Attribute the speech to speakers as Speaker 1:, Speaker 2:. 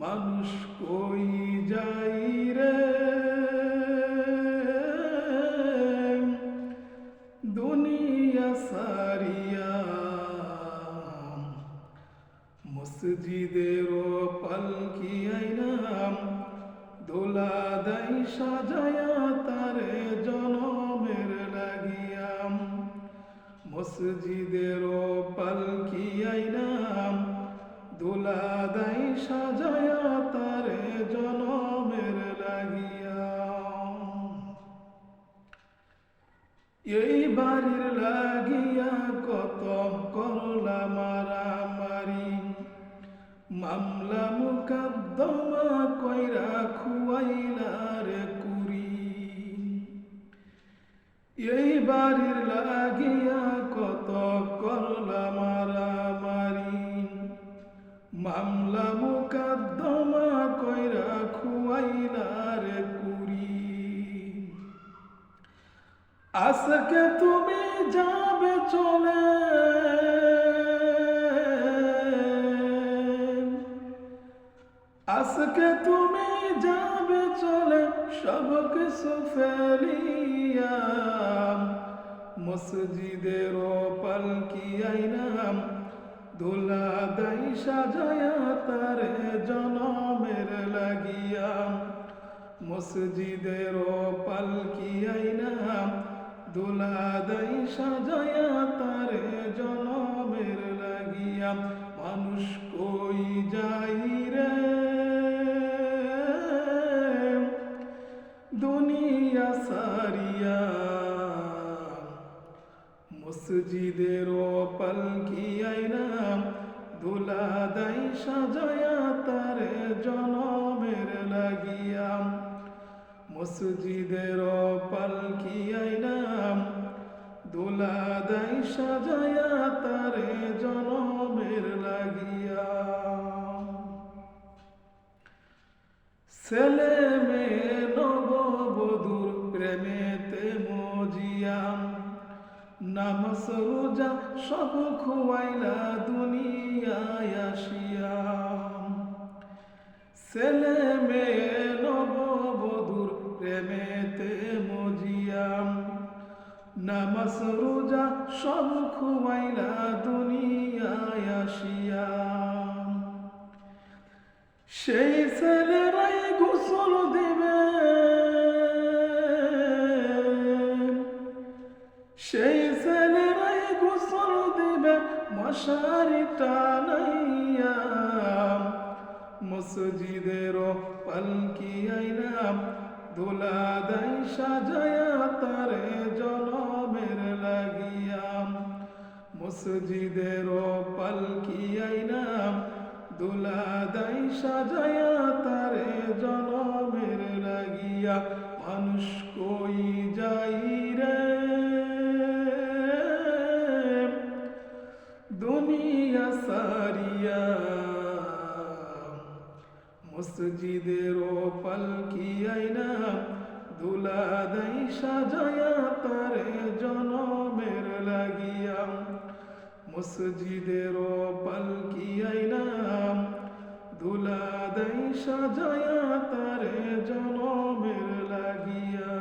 Speaker 1: মানুষ কই যাই রে দুনিয়া সারিয়া, মসজিদের পালকি আইনাম দোলা দেয় সাজায়া তারে জনমের লাগিয়াম। মসজিদের পালকি আইনাম দোলা দেয় সাজায়া তারে জনমের লাগিয়াম। এই বাড়ির লাগিয়া কত করলা মারামারি, মামলা মুকদ্দমা কইরা খুয়াইলার কুরি। এই বাড়ির লাগিয়া কত করলা মারামারি, মামলা মুকদ্দমা কইরা খুয়াইলার কুরি। আজকে তুমি যাবে চলে, আজকে তুমি যাবে চলে সব কিছু ফেলিয়া। মসজিদের পালকি আইনাম দোলা দেয় সাজায়া তারে জনমের লাগিয়া। মসজিদের পালকি আইনাম দোলা দেয় সাজায়া তারে জনমের লাগিয়া। মানুষ কই যাই রে দুনিয়া সারিয়া, মসজিদের পালকি আইনাম দোলা দেয় সাজায়া তারে জনমের লাগিয়া। মসজিদের পালকি আইনাম দোলা দেয় সাজায়া তারে জনমের লাগিয়া। ছেলে মেয়ে নববধূর প্রেমেতে মজিয়াম, নামাজ রোজা সব খুয়াইলা দুনিয়ায় আসিয়া। ছেলে মেয়ে নববধূর প্রেমেতে মজিয়াম, নামাজ রোজা সব খুয়াইলা দুনিয়ায় আসিয়া। সেই ছেলেরাই গোসল দিবে, সেই ছেলেরাই গোসল দিবে মশারি টানাইয়া। মসজিদের পালকি আইনাম দোলা দেয় সাজায়া তারে জনমের লাগিয়া। মসজিদের পালকি আইনাম দোলা দেয় সাজায়া তারে জনমের লাগিয়া। মানুষ কই যাই রে দুনিয়া সারিয়া, মসজিদের পালকি আইনাম দোলা দেয় সাজায়া তারে জনমের লাগিয়া। মসজিদের পালকি আইনাম দোলা দেয় সাজায়া তারে জনমের লাগিয়া।